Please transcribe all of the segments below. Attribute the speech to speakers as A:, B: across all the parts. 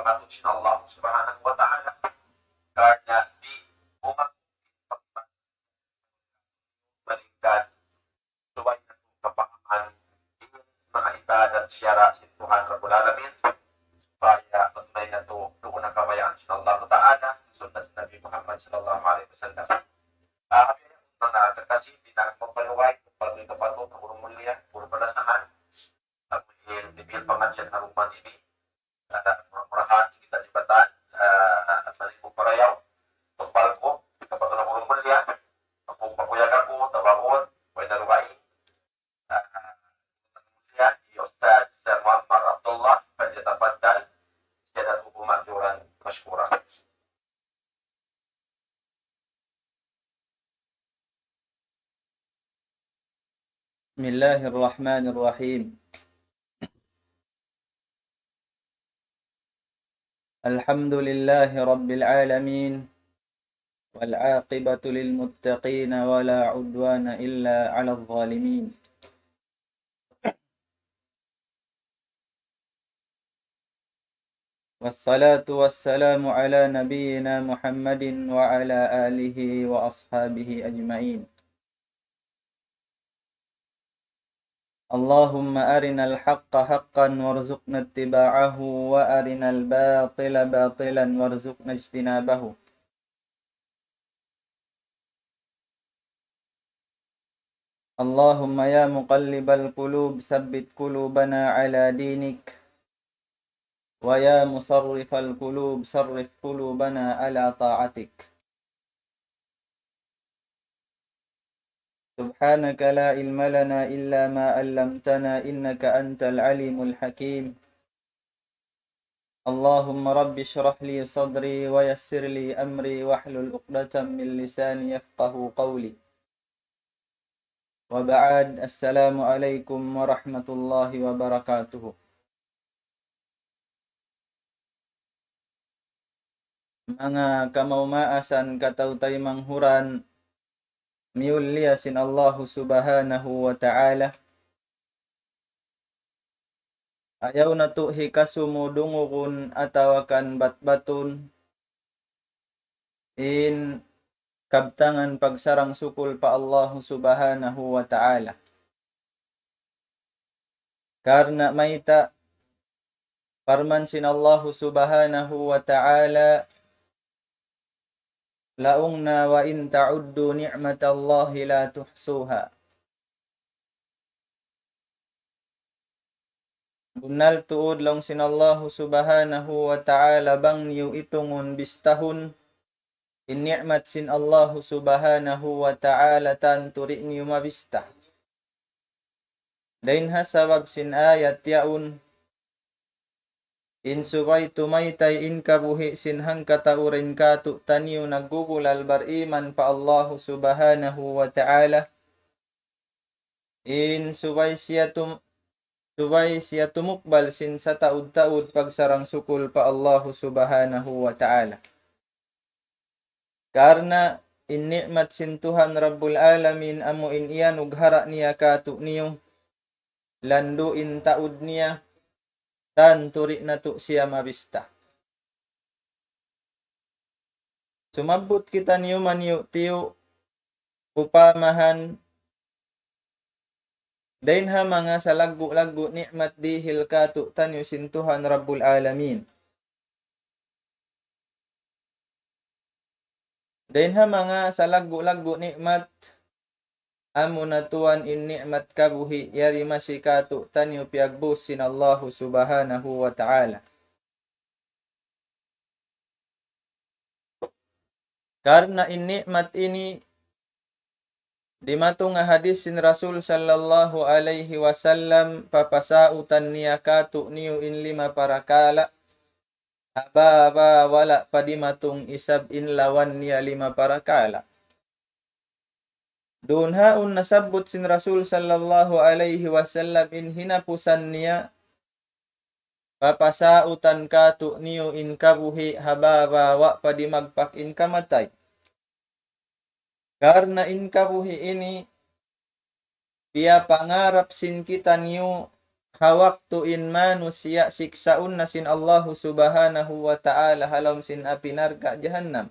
A: pangatun sin Allah Subhanahu wa taala karena di umat meningkat supaya kepahaman ingin mga ibadat syara sin Tuhan Rabbul Alamin supaya tunay na doon ang kamayaan sin Allah taala sunod Nabi Muhammad sallallahu alaihi wasallam. Kami mga kekasih pinagpapaluway pagpatuloy kapatid ng urong mulia puro palasahan apil tibil pangansyan na rumah ini ada murahan kita jibatan at malipong parayaw tupal ko kapatid ng urong mulia kung pakuyaga ko tabakon way naruway mulia di Ustaz Muhammad Abdullah Fajatapaddal siyadat hukumat juran masykurah.
B: Bismillahirrahmanirrahim. Alhamdulillahi rabbil alamin wal 'aqibatu lil muttaqin wa la 'udwana illa 'alal zalimin. Wassalatu wassalamu ala nabiyyina Muhammadin wa ala alihi wa ashabihi ajma'in. Allahumma arinal haqqa haqqan warzuqna ittiba'ahu wa arinal batila batilan warzuqna ijtinabahu. Allahumma ya muqallibal qulub tsabbit qulubana ala dinik wa ya musarrifal qulub sarrif qulubana ala ta'atik. Subhanaka la ilma lana illa ma 'allamtana innaka antal alimul hakim. Allahumma rabbi shrah li sadri wa yassir li amri wahlul 'uqdatam min lisani yafqahu qawli. Wa ba'd, assalamu alaikum warahmatullahi wabarakatuh. Mga kamaumaasan katautay manghuran miuliasin Allah subhanahu wa ta'ala. Ayaw na to hikasumudungukun atawakan batbatun in kabtangan pagsarang sukul pa Allah subhanahu wa ta'ala. Karena maita parman sin Allah subhanahu wa ta'ala laungna wa in ta'uddu ni'matallahi la tuhsuha. Bunal tuod lang sinallahu subhanahu wa ta'ala bang niyo itungun bistahun in ni'mat sin Allahu subhanahu wa ta'ala tan turi niyo mabista. Dain ha sabab sin ayat yaun in subay tumaytay in kabuhi sinhang kataurin katu taniyo naggugulal bariman pa Allahu subhanahu wa ta'ala. In subay siya tumukbal sin sa taud-taud pagsarang sukul pa Allahu subhanahu wa ta'ala. Karna in ni'mat sin Tuhan Rabbul Alamin amo in iyan ughara niya katu niyo landu in taud niya tan turi na to siya mabista. Sumabot kita niyo maniyo tiyo upamahan dain ha mga salaggo-laggo ni'mat dihil katu tanyo sintuhan Rabbul Alamin. Dain ha mga salaggo-laggo ni'mat amo natuan in ni'mat kabuhi yari masikatu tanyo piagbus sin Allahu subhanahu wa ta'ala. Karena in ni'mat ini dimato nga hadis sin Rasul sallallahu alaihi wasallam papasautan niya katu niyo in 5 parakala ababa wala padimatong isab in lawan niya 5 parakala. Doon haun nasabot sin Rasul sallallahu alaihi wasallam in hinapusan niya papasautan katu niyo in kabuhi hababa wa padi magpak in kamatay. Karena in kabuhi ini piya pangarap sin kita niyo hawaktu in manusia siksaun nasin Allahu subhanahu wa ta'ala halom sin api narga jahannam.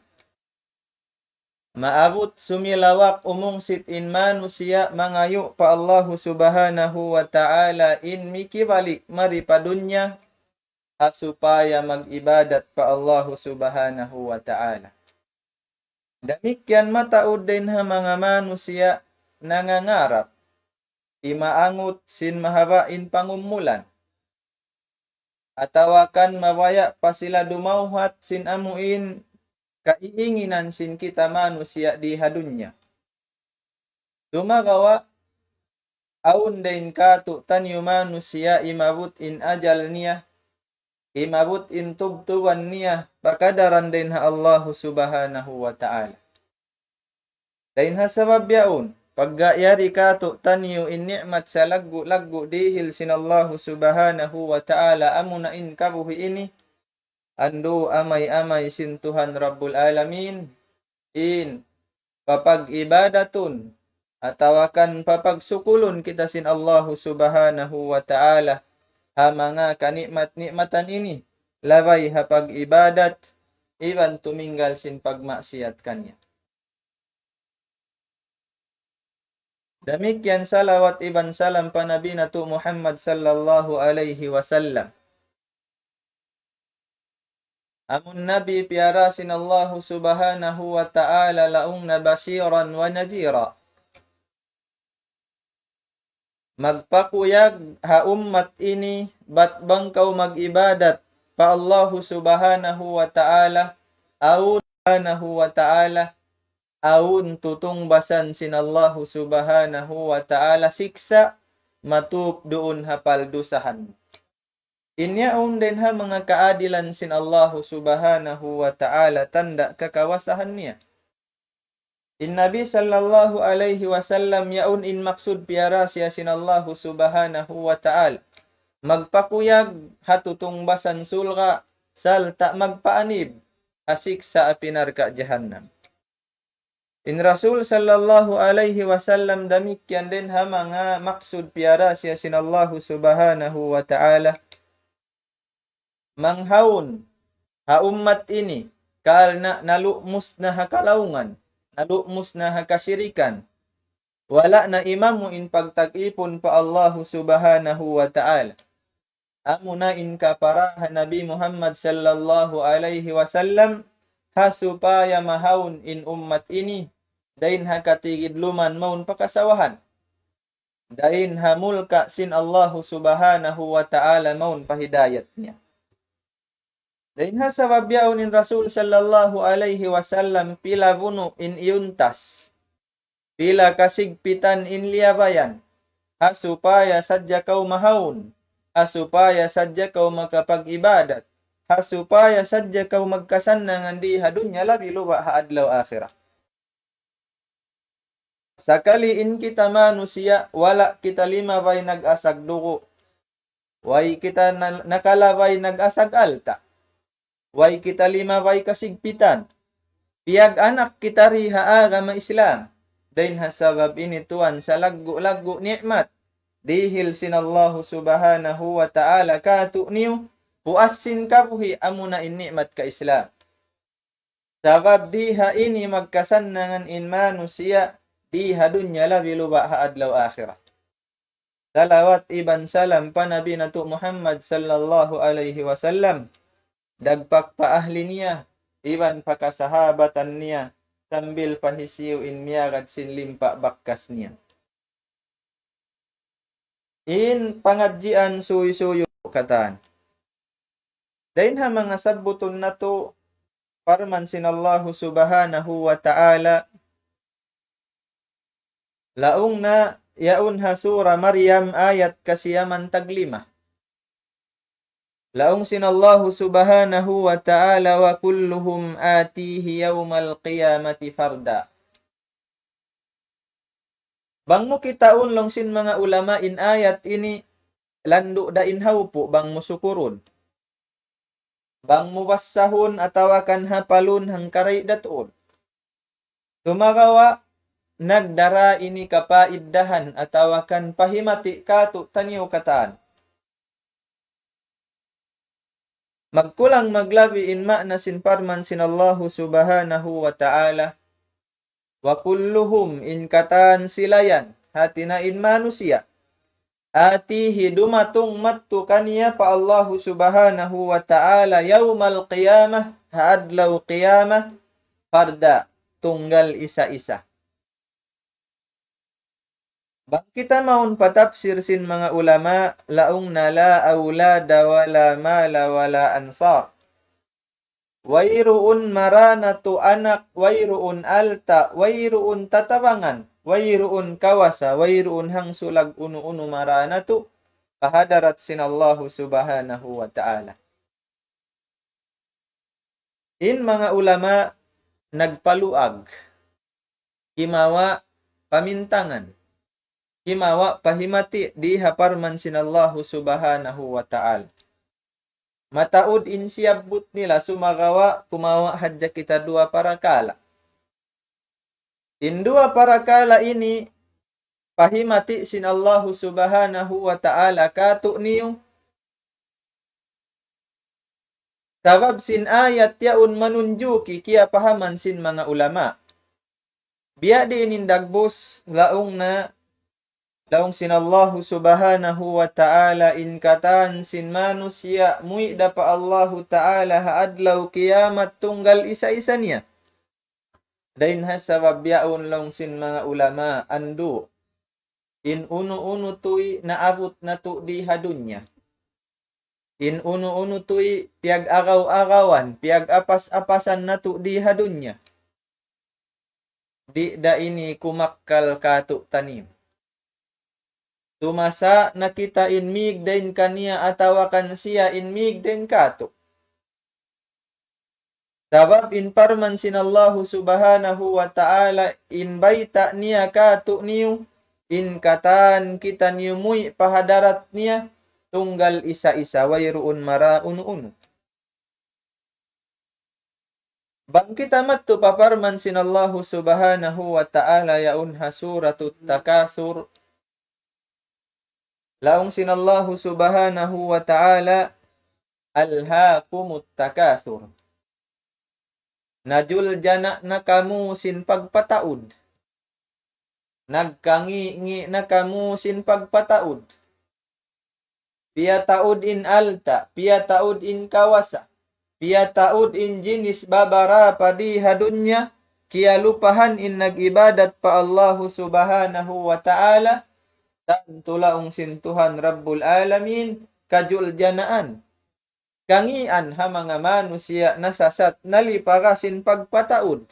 B: Maabot sumilawak umungsit in manusia mangayu pa Allahu subhanahu wa ta'ala in mikibalik maripadunya supaya mag-ibadat pa Allahu subhanahu wa ta'ala. Demikian mataud din ha mga manusia nangangarap imaangot sin mahabain pangumulan. Atawakan mawaya pa sila dumauhat sin amuin kaiinginan sin kita manusia di hadunya. Dumagawa aun din katu tanyo manusia imabut in ajal niya, imabut in tubtuban niya, pakadaran din ha Allah subhanahu wa ta'ala. Dain ha sabab yaun, paggayari katu tanyo in ni'mat sa laggu dihil sin Allah subhanahu wa ta'ala amuna in kabuhi ini, ando amay-amay sin Tuhan Rabbul Alamin in papag-ibadatun atawakan papagsukulun kita sin Allah subhanahu wa ta'ala ha mga kanikmat-nikmatan ini labay ha pag-ibadat iban tuminggal sin pagmaksiyat kanya. Demikian salawat iban salam pa Nabi natu Muhammad sallallahu alaihi wasallam. Amun Nabi piara sin Allah subhanahu wa ta'ala laung na basiran wa najira. Magpakuyag ha ummat ini bat bangkaw mag-ibadat pa Allah subhanahu wa ta'ala aun subhanahu wa ta'ala aun tutong basan sin Allah subhanahu wa ta'ala siksa matup doon hapal dusahan. Inyaon din ha mga kaadilan sin Allah subhanahu wa ta'ala tanda kakawasahan niya. In Nabi sallallahu alaihi wasallam yaun in maksud piara siya sin Allah subhanahu wa ta'ala. Magpakuyag hatutong basan sulga salta magpaanib asik sa apinarka jahannam. In Rasul sallallahu alaihi wasallam damikyan din ha mga maksud piara siya sin Allah subhanahu wa ta'ala. Manghaun ha ummat ini kal na nalumus na hakalaungan, nalumus na hakasirikan, wala na imamu in pagtag-ipon pa Allah subhanahu wa ta'ala. Amuna in kaparahan Nabi Muhammad sallallahu alaihi wasallam ha supaya mahaun in ummat ini dain ha katigidluman maun pakasawahan. Dain ha mulka sin Allah subhanahu wa ta'ala maun pahidayat niya. Dain ha sabab yaon in Rasul sallallahu alaihi wasallam pila bunu in iuntas, pila kasigpitan in liabayan, ha supaya sadya kau mahaun, ha supaya sadya kau makapag-ibadat, ha supaya sadya kau magkasannangan di hadunya labi luwa ha adlaw akhirah. Sakali in kita manusia, wala kita lima bay nag-asag dugo, way kita nakalabay nag-asag alta. Way kita lima way kasigpitan. Piyag anak kita riha agama Islam. Dain hasabab ini tuan sa laggu nikmat. Dihil sin Allah subhanahu wa ta'ala katu niyo. Puasin kabuhi amuna in nikmat ka Islam. Sabab diha ini magkasannangan in manusia. Diha dunya labi luba ha adlaw akhirah. Salawat iban salam pa Nabi natu Muhammad sallallahu alaihi wasallam. Dagpak pa ahli niya, iban pa kasahabatan niya, sambil pahisiw in miyagad sin limpa bakkas niya. In pangadjian suy-suyo katan. Dain ha mga sabbuton na to, parman sin Allah subhanahu wa ta'ala, laong na yaun ha sura Maryam ayat kasiyaman taglima. Laong sin Allah subhanahu wa ta'ala wa kulluhum atihi yawmal qiyamati farda. Bang mo kitaon long sin mga ulama in ayat ini lando da inhaw po bang musukurun. Bang mubasahon atawakan hapalun hang karay daton. Tumagawa nagdara ini kapaiddahan atawakan pahimati katu tanyo kataan. Magkulang maglabi in makna sin parman sin Allahu subhanahu wa ta'ala. Wa kulluhum in kataan silayan hati na in manusia. Atihi dumatong mattu kaniya pa Allahu subhanahu wa ta'ala yawmal qiyamah haadlaw qiyamah farda tunggal isa-isa. Bang kita maun patafsir sin mga ulama laong nala awlada wala mala wala ansar. Wairuun maranatu anak, wairuun alta, wairuun tatabangan, wairuun kawasa, wairuun hangsulag unu-unu maranatu pahadarat sin Allahu subhanahu wa ta'ala. In mga ulama nagpaluag, himawa pamintangan, himawa pahimati di haparman sin Allahu subhanahu wa ta'ala. Mataud in siyabut nila sumagawa kumawa hadya kita dua parakala. In dua parakala ini pahimati sin Allahu subhanahu wa ta'ala katu niyo. Sabab sin ayat yaun manunjuki kia pahaman sin mga ulama. Biya din indagbos laong sin Allahu subhanahu wa ta'ala in katan sin manusia muida pa Allahu ta'ala haadlaw kiamat tunggal isa-isa niya. Dain hasabab yaun long sin mga ulama andu in unu-unu tuy naabot na tu di hadunya. In unu-unu tuy piag agaw-agawan, piag apas-apasan na tu di hadunya. Di da ini kumakkal katu tanim. Tumasa nakita in mig din kaniya atawakan siya in mig din kato. Sabab in parman sin Allahu subhanahu wa ta'ala in baita niya kato niyo in katan kita niyo muy pahadarat niya tunggal isa-isa wayruun mara unu-unu. Bang kita matto paparman sin Allahu subhanahu wa ta'ala yaunha suratut takathur. Laong sin Allahu subhanahu wa ta'ala alhaakumut takathur. Najul jana na kamu sin pagpataud. Nagkangi na kamu sin pagpataud. Pia taud in alta, pia taud in kawasa, pia taud in jinis babara padi hadunya, kia lupahan in nagibadat pa Allahu subhanahu wa ta'ala. Dan tulaong sin Tuhan Rabbul Alamin kajul janaan. Kangian ha mga manusia nasasat naliparasin pagpataud.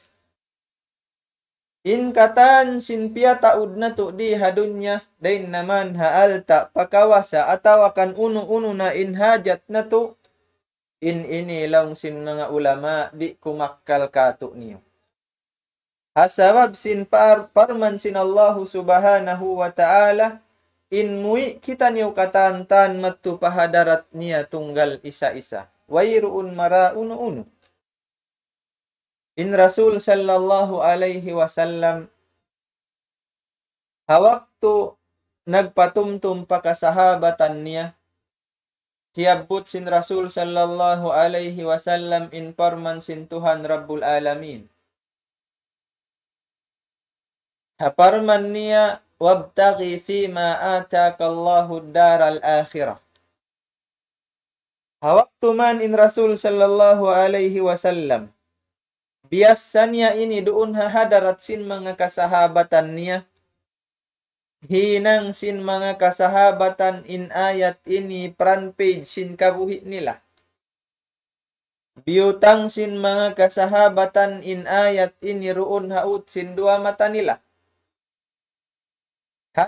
B: In katan sin piyataud na to di hadunya dain naman haalta pakawasa atawakan unu-unu na inhajat na to. In inilang sin mga ulama di kumakkal kato niyo. Hasabab sin parman sin Allahu subhanahu wa ta'ala in mui kita niyo katantan mattu pahadarat niya tunggal isa-isa. Wayruun mara unu-unu. In Rasul sallallahu alaihi wasallam hawaktu nagpatumtum pakasahabatan niya. Siyabut sin Rasul sallallahu alaihi wasallam in parman sin Tuhan Rabbul Alamin. Haparman niya wabtaghi fima ataka Allahu daral akhirah. Hawaktu man in Rasul sallallahu alaihi wasallam. Biasanya ini doon hadarat sin mga kasahabatan niya. Hinang sin mga kasahabatan in ayat ini front page sin kabuhi nila. Biutang sin mga kasahabatan in ayat ini roon haut sin dua mata nila.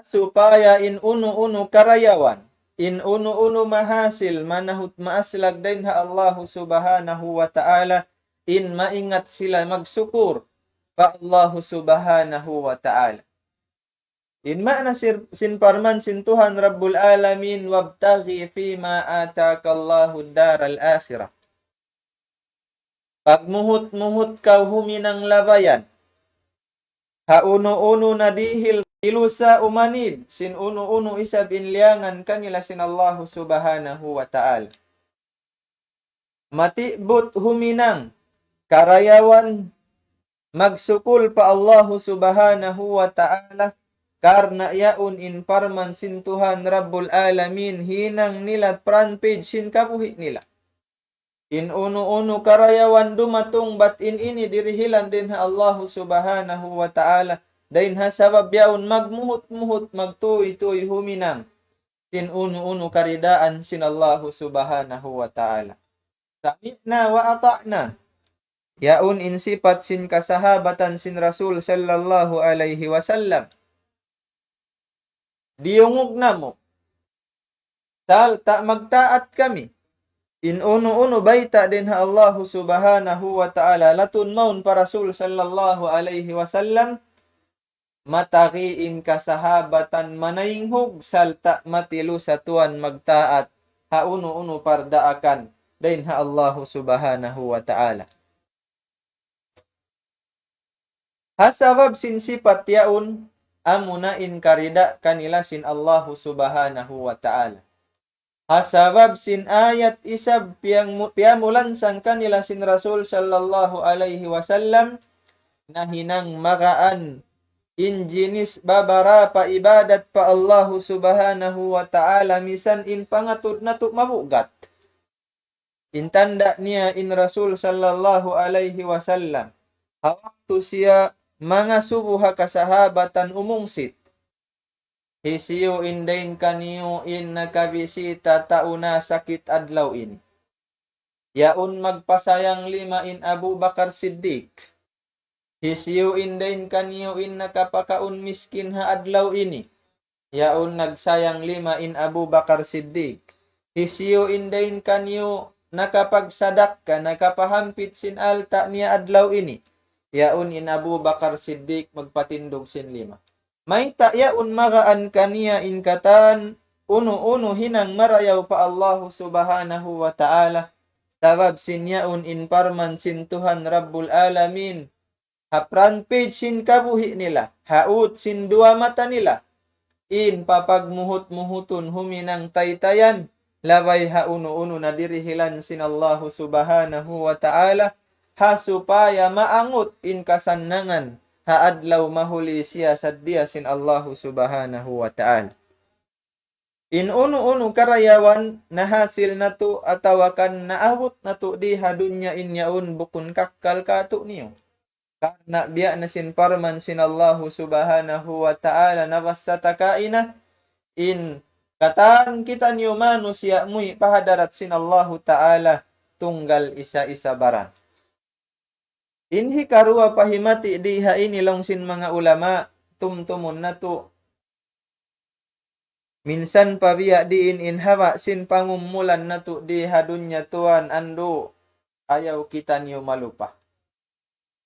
B: Supaya in unu-unu karayawan, in unu-unu mahasil, manahut maaslag din ha Allahu subhanahu wa ta'ala, in maingat sila magsukur pa Allahu subhanahu wa ta'ala. In ma'na sin parman sin Tuhan Rabbul Alamin, wabtaghi fima ataka Allahu daral akhirah. Pagmuhut-muhut kau huminang labayan, ha unu-unu na dihil ilusa umanid sin unu-unu isa binliangan kanila sin Allahu subhanahu wa ta'ala. matibut huminang karayawan magsukul pa Allahu subhanahu wa ta'ala karna yaun in parman sin Tuhan Rabbul Alamin hinang nila front page sin kabuhi nila. In uno-uno karayawan dumatong batin ini dirihilan din ha Allahu subhanahu wa ta'ala. Dain ha sabab yaun magmuhut-muhut magtuy-tuy huminang. Sin uno-uno karidaan sin Allahu subhanahu wa ta'ala. Sami'na wa ata'na. Yaun in sifat sin kasahabatan sin Rasul sallallahu alaihi wasallam. Diyungog na mo. Tak magtaat kami. In uno-uno baita din ha Allah subhanahu wa ta'ala latun maun pa Rasul sallallahu alaihi wasallam matakiin kasahabatan manainghog salta matilu sa tuan magtaat ha uno-uno pardaakan din ha Allah subhanahu wa ta'ala. Hasabab sin sifat yaun amunain karida kanila sin Allah subhanahu wa ta'ala. Hasabab sin ayat isab piamulan sang kanila sin Rasul sallallahu alaihi wasallam na hinang makaan injinis babara pa ibadat pa Allah subhanahu wa ta'ala misan in pangatud na tu mabugat. Intanda niya in Rasul sallallahu alaihi wasallam hawaktu siya mga subuha kasahabatan umungsit. Hisiyo indain kaniyo in nakabisita tauna sakit adlaw ini. Yaun magpasayang 5 in Abu Bakar Siddiq. Hisiyo indain kaniyo in nakapakaun miskin ha adlaw ini. Yaun nagsayang 5 in Abu Bakar Siddiq. Hisiyo indain kaniyo nakapagsadak ka nakapahampit sin alta niya adlaw ini. Yaun in Abu Bakar Siddiq magpatindog sin 5. May ta'yaun magaan kaniya in katan uno-uno hinang marayaw pa Allah subhanahu wa ta'ala sabab sinyaun in parman sin Tuhan Rabbul Alamin ha front page sin kabuhi nila haut sin dua mata nila in papagmuhut-muhutun huminang taytayan labay ha uno-uno na dirihilan sin Allah subhanahu wa ta'ala ha supaya maangot in kasannangan haadlaw mahuli siya saddiya sin Allah subhanahu wa ta'ala. In uno-uno karayawan nahasil na to atawakan naabot na to di hadunya inyaun bukun kakkal kato niyo. Karna biya na sin parman sin Allah subhanahu wa ta'ala nawassatakaina in kataan kita niyo manusia muy pahadarat sin Allah ta'ala tunggal isa-isa baran. Inhi karua pahimati diha ini longsin mga ulama tumtumun na to. Minsan pabiya diin in hawa sin pangumulan na to diha dunya tuan ando ayaw kita niyo malupa.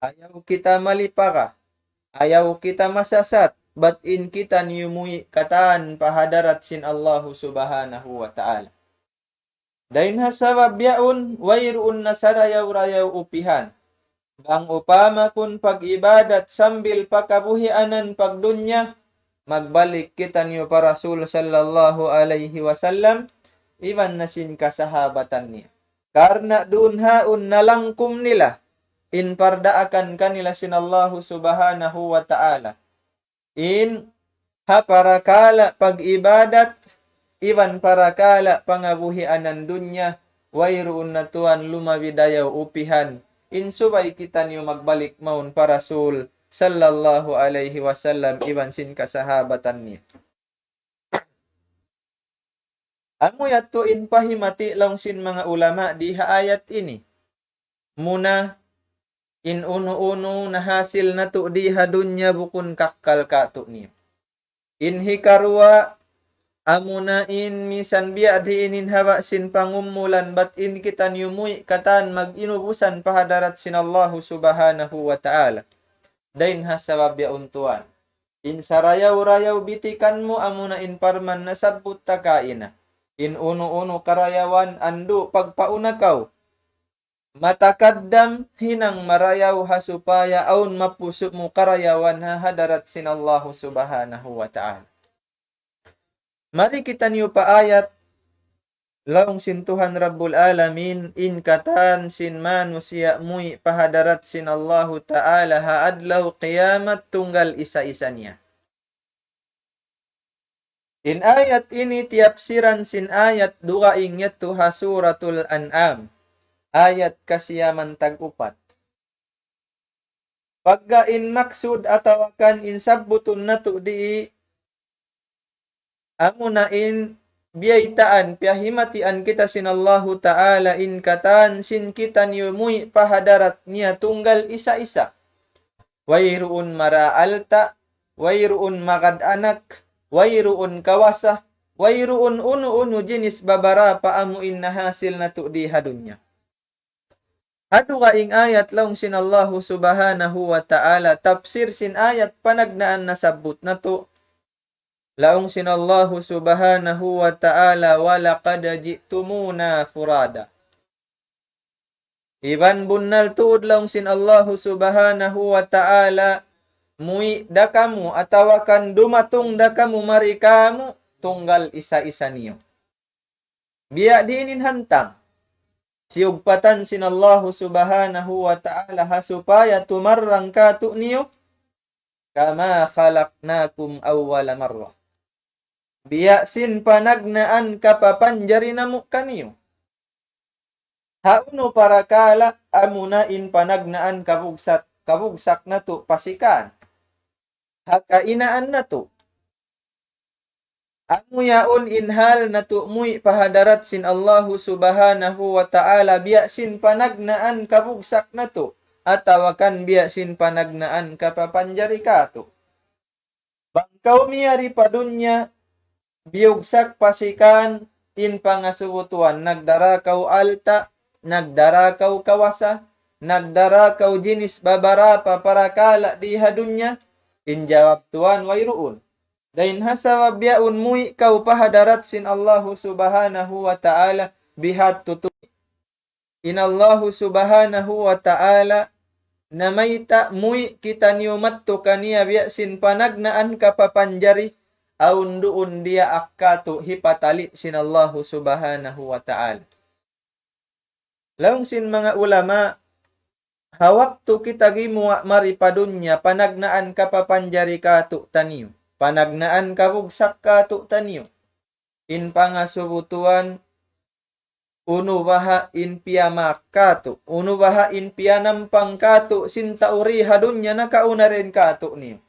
B: Ayaw kita malipaka. Ayaw kita masasat. But in kita niyo muy kataan pahadarat sin Allah subhanahu wa ta'ala. Dain hasabab yaun wayruun na sarayaw-rayaw upihan. Bang upama kun pag-ibadat sambil pakabuhianan pagdunya, magbalik kita niyo pa Rasul sallallahu alaihi wasallam, iban na sin kasahabatan niya. Karna doon haun nalangkum nila, in pardaakan kanila sin Allah subhanahu wa ta'ala. In haparakala pag-ibadat, iban parakala pangabuhianan dunya, wayroon na tuan lumawidayaw upihan, insubay kita niyo magbalik maun pa Rasul sallallahu alaihi wasallam iban sin kasahabatan niya. Amo yato in pahimati lang sin mga ulama di ayat ini. Muna in uno-uno nahasil na to di hadunya bukun kakkal kato niya. In hikarwa amuna in misan biya diinin hawa sin pangumulan bat in kita niyumuy katan mag-inubusan pahadarat sin Allah subhanahu wa ta'ala. Dain hasabab ya untuan. In sarayaw-rayaw bitikan mo amuna in parman nasabut takaina. In uno-uno karayawan ando pagpaunakaw. Matakaddam hinang marayaw hasupaya aun mapuso mo karayawan hadarat sin Allah subhanahu wa ta'ala. Mari kita niyo pa ayat Laung sin Tuhan Rabbul Alamin, in katan sin manusia mui pahadarat sin Allahu Ta'ala haadlau qiyamat tunggal isa-isanya. In ayat ini tiapsiran sin ayat dua ingat tuha suratul An'am. Ayat kasiyaman tag-upat. Pagka in maksud atau kan in sabbutun natu di amuna in biyaitaan piyahimatian kita sin Allahu Ta'ala in katan sin kita niyumui pahadarat niya tunggal isa-isa. Wayruun maraalta, wayruun magad anak, wayruun kawasah, wayruun unu-unu jenis babara paamuin na hasil na di hadunya. Adu ka ing ayat laung sin Allahu Subhanahu wa Ta'ala tafsir sin ayat panagnaan na sabut na to. Laung sin Allahu Subhanahu wa Ta'ala walaqad ji'tumuna furada. Iban bunnal tuud laung sin Allahu Subhanahu wa Ta'ala mui dakamu atawakan dumatung dakamu marikamu tunggal isa-isa niyo. Biya diinin hantang. Siugpatan sin Allahu Subhanahu wa Ta'ala supaya tumarrang katu niyo kama khalaqnakum awwala marrah. Biya sin panagnaan kapapanjari namu kaniyo. Hauno para kala amuna in panagnaan kabugsak na to pasikan. Hakainaan na to. Amu yaun inhal na to muy pahadarat sin Allahu Subhanahu wa Ta'ala biya sin panagnaan kabugsak na to. Atawakan biya sin panagnaan kapapanjari ka to. Bangkaw miyari padunya biyugsak pasikan in pangasubutuan nagdarakaw alta, nagdarakaw kawasa, nagdarakaw jenis babara paparakala di hadunya in jawab tuan wayruun. Dain hasawa biyaun mui kau pahadarat sin Allahu Subhanahu wa Ta'ala bihat tutu. In Allahu Subhanahu wa Ta'ala namaita mui kita niumattu kaniya biya sin panagnaan kapapanjari aun duun dia akkatu hipatali sin Allahu Subhanahu wa Ta'ala. Laung sin mga ulama hawaktu kita gimuwa maripadunya panagnaan kapapanjari katu taniyo. Panagnaan kabugsak katu taniyo. In pangasubutuan unubaha in piyamak katu. Unubaha in piyanampang katu sinta uri hadunya nakauna rin katu niyo.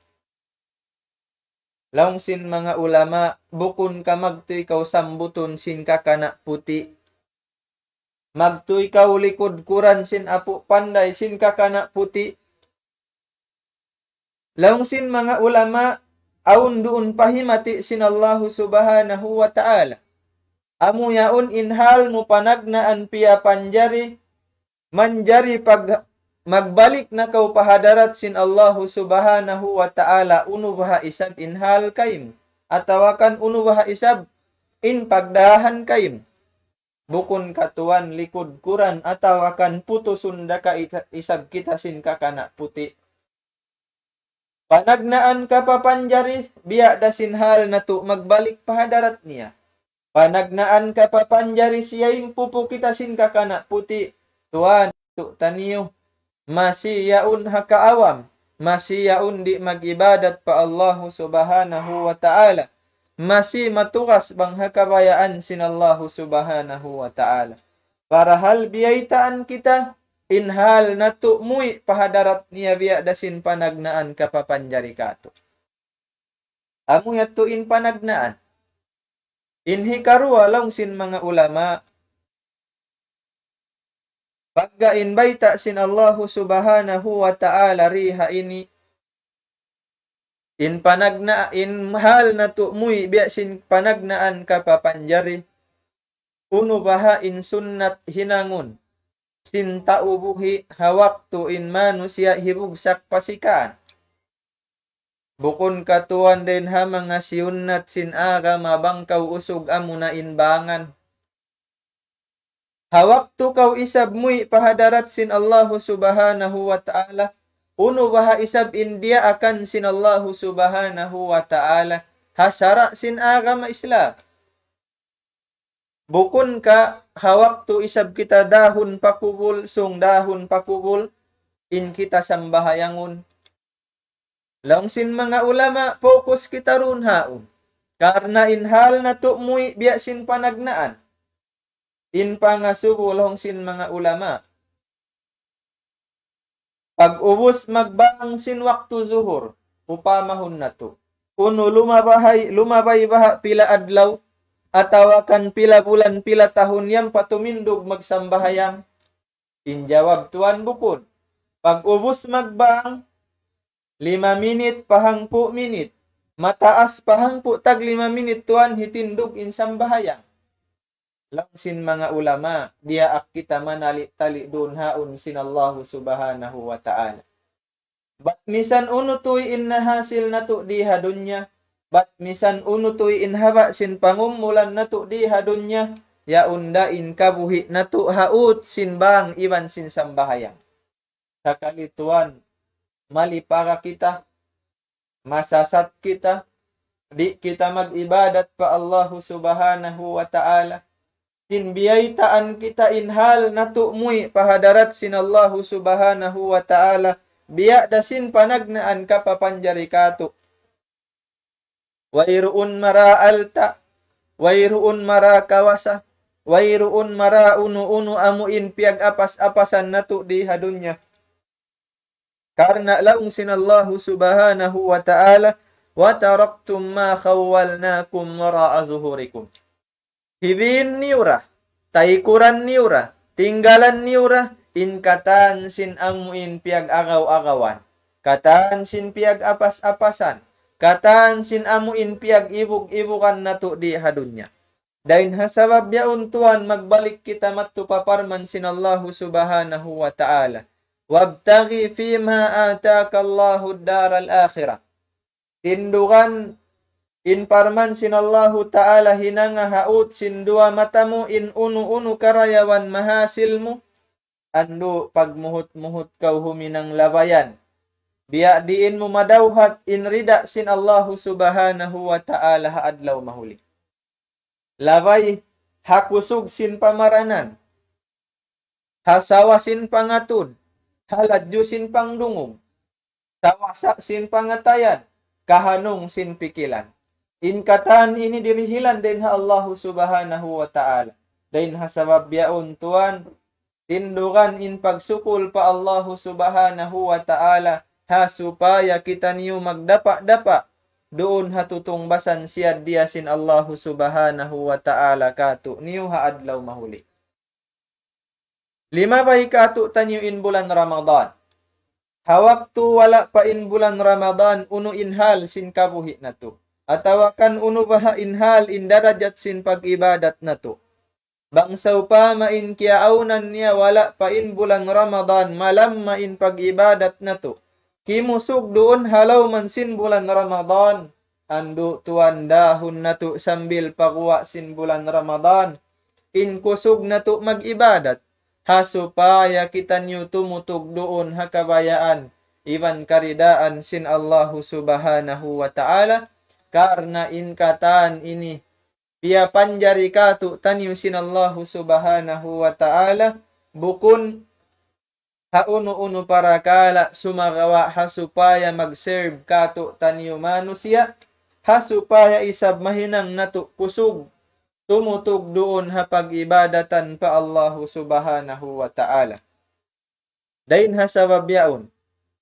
B: Laung sin mga ulama bukun ka magtoy kaw sambutun sin kakana puti. Magtoy kaw likod kuran sin apu panday sin kakana puti. Laung sin mga ulama aun duun pahimati sin Allahu Subhanahu wa Ta'ala. Amu yaun inhal mo panagnaan piya panjari manjari pag magbalik na kau pahadarat sin Allahu Subhanahu wa Ta'ala unubaha isab inhal kaim atawakan unubaha isab in pagdahan kaim bukun katuan likod kuran atawakan putusun daka isab kita sin kakana puti. Panagnaan kapapanjari biya dasin hal na to magbalik pahadarat niya. Panagnaan kapapanjari siya'y pupu kita sin kakana puti. Tuan to taniyo. Masih yaun hakaawam. Masih yaun di magibadat pa Allahu Subhanahu wa Ta'ala. Masih matukas bang hakabayaan sin Allahu Subhanahu wa Ta'ala. Para hal biyaitaan kita inhal natu mui pahadarat niya biya dasin panagnaan kapapanjari kato. Amu yatu in panagnaan. Inhi karua laung sin mga ulama. Pagka in baita sin Allahu Subhanahu wa Ta'ala riha ini. In hal natu mui biya sin panagnaan kapapanjari. Unubaha in sunnat hinangun. Sinta ubuhi hawaktu in manusia hibugsak pasikan. Bukun katuan din ha mga siyunat sin aga mabangkaw usog amuna inbangan. Hawaktu kau isab mui pahadarat sin Allahu Subhanahu wa Ta'ala. Uno baha isab india akan sin Allahu Subhanahu wa Ta'ala. Hasara sin aga ma Islam. Bukun ka hawak tu isab kita dahon pakubul, sung dahon pakubul, in kita sambahayangun. Langsin mga ulama, fokus kita run haun. Karena inhal na tu muy biasin panagnaan. In pangasubo sin mga ulama. Pag ubos magbang sin waktu zuhur, upamahon na to. Uno lumabay baha pila adlaw, atawakan pila bulan pila tahun yang patumindog magsambahayang. Injawab tuan bukod. Pag ubos magbang, 5 minit pahangpu minit. Mataas pahangpu tag 5 minit tuan hitindog insambahayang. Langsin mga ulama, dia kita manali-tali dun haun sinallahu subhanahu wa ta'ala. Bat misan unutoy inna hasil na to di hadunya. Bat misan unutoy inhaba sin pangumulan na to di hadunya. Ya undain kabuhi na to haut sin bang iban sin sambahayang. Sakalituan, mali para kita, masasat kita, di kita mag-ibadat pa Allahu subhanahu wa ta'ala. Sinbiyaitaan kita inhal na tu'muy pahadarat sinallahu subhanahu wa ta'ala. Biya dasin panagnaan ka papanjari kato. Wairuun mara alta, wairuun mara kawasa, wairuun mara unu-unu amuin piag apas-apasan na to di hadunya. Karena laung sinallahu subhanahu wa ta'ala, wa taraktum ma khawwalnakum wara'a zuhurikum. Hibin niura, taikuran niura, tinggalan niura, in katan sin amuin piag agaw-agawan, katan sin piag apas-apasan, katan sin amuin piag ibug-ibukan na to di hadunya. Dain hasabab yaun tuan magbalik kita matupaparman sinallahu subhanahu wa ta'ala. Wabtaghi fima ataka Allahu daral akhirah. Tindukan in parman sinallahu ta'ala hinanga haut sin dua matamu in unu-unu karayawan mahasilmu. Ando pagmuhut-muhut kau huminang labayan. Biya diin mo madawhat in rida sin Allahu subhanahu wa ta'ala haadlaw mahuli. Labay hakusug sin pamaranan. Hasawa sin pangatud. Haladyo sin pangdungog. Tawasa sin pangatayan. Kahanong sin pikilan. In katan ini dirihilan din ha Allahu subhanahu wa ta'ala. Din ha sabab yaun tuan. Tindukan in pagsukul pa Allahu subhanahu wa ta'ala. Ha supaya kita niyo magdapa-dapa. Doon hatutong basan siya diyasin Allahu subhanahu wa ta'ala kato niyo haadlaw mahuli. 5 bay kato tanyo in bulan Ramadan. Hawak tu wala pa in bulan Ramadan uno inhal sin kabuhi na to. Atawakan uno baha inhal in darajat sin pag-ibadat na to. Bangsaw pa main kiaaunan niya wala pa in bulan Ramadan malam main pag-ibadat na to. Kimusog doon halaw man sin bulan Ramadan. Ando tuan dahon na to sambil pakuwa sin bulan Ramadan. In kusog na to mag-ibadat. Hasupaya kita niyo tumutog doon hakabayaan. Iban karidaan sin Allahu subhanahu wa ta'ala. Karena in katan ini. Pia panjari katu tanyo sin Allahu subhanahu wa ta'ala. Bukun hauno-uno para kala sumagawa hasupaya mag-serve kato tanyo manusia. Hasupaya isab mahinang nato kusog. Tumutog doon hapag-ibadatan pa Allahu subhanahu wa ta'ala. Dain hasabab yaun.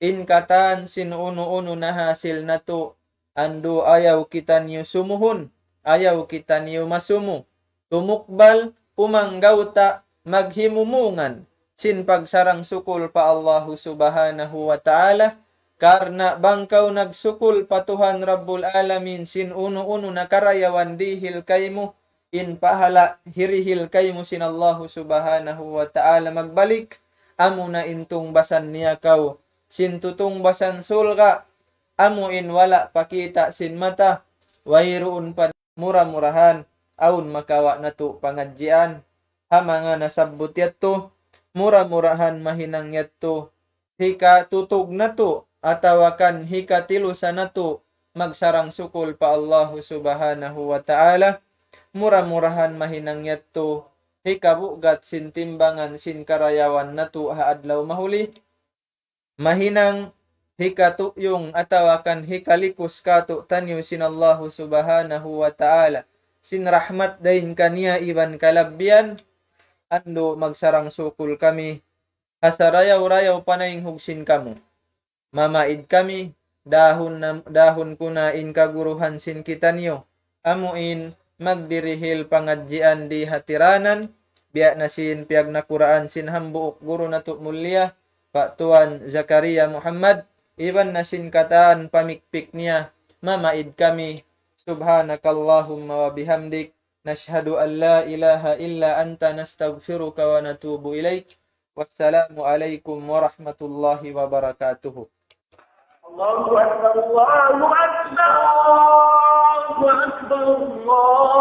B: In katan sin uno-uno na hasil na to. Ando ayaw kita niyo sumuhon. Ayaw kita niyo masumu. Tumukbal, pumanggawta, maghimumungan. Sin pagsarang sukul pa Allahu subhanahu wa ta'ala. Karena bangkaw nagsukul patuhan Rabbul Alamin sin uno-uno na karayawan dihil kaymo. In pahala hirihil kaymo sin Allahu subhanahu wa ta'ala magbalik. Amo na intong basan niya kaw. Sin tutong basan sulga. Amo in wala pakita sin mata. Wairuun pa mura-murahan. Aun makawa na to pangadjian. Hamanga nasabot yato. Mura-murahan mahinang yato. Hika tutog na to. Atawakan hika tilusa na to. Magsarang sukul pa Allahu subhanahu wa ta'ala. mura-murahan mahinang yatto, hikabugat sin timbangan sin karayawan natu haadlaw mahuli, mahinang hikatuyong atawakan hikalikus katu tanyo sin Allah subhanahu wa ta'ala, sin rahmat dain kaniya iban kalabbian, ando magsarang sukul kami, kasarayaw-rayaw panaying hugsin kamu. Mamaid kami, dahon kuna in kaguruhan sin kita niyo, amuin magdirihil pangadjian di hatiranan, biya na sin piag nakuraan sin hambuok guru natuk mulia, Pak Tuan Zakaria Muhammad, iban na sin kataan pamikpik niya, mamaid kami, subhanakallahumma wa bihamdik, nashhadu an la ilaha illa anta nastaghfiruka wa natubu ilaik. Wassalamu alaikum warahmatullahi wabarakatuh.
C: الله أكبر الله أكبر الله أكبر الله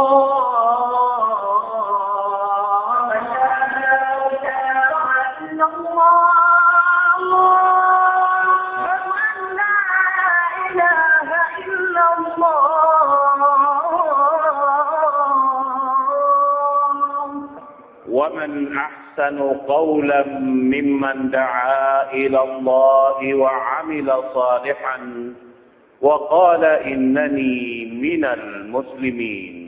C: لا إله إلا الله لا إله إلا الله ومن أحسن قولا ممن دعا إلى الله وعمل صالحا وقال إنني من المسلمين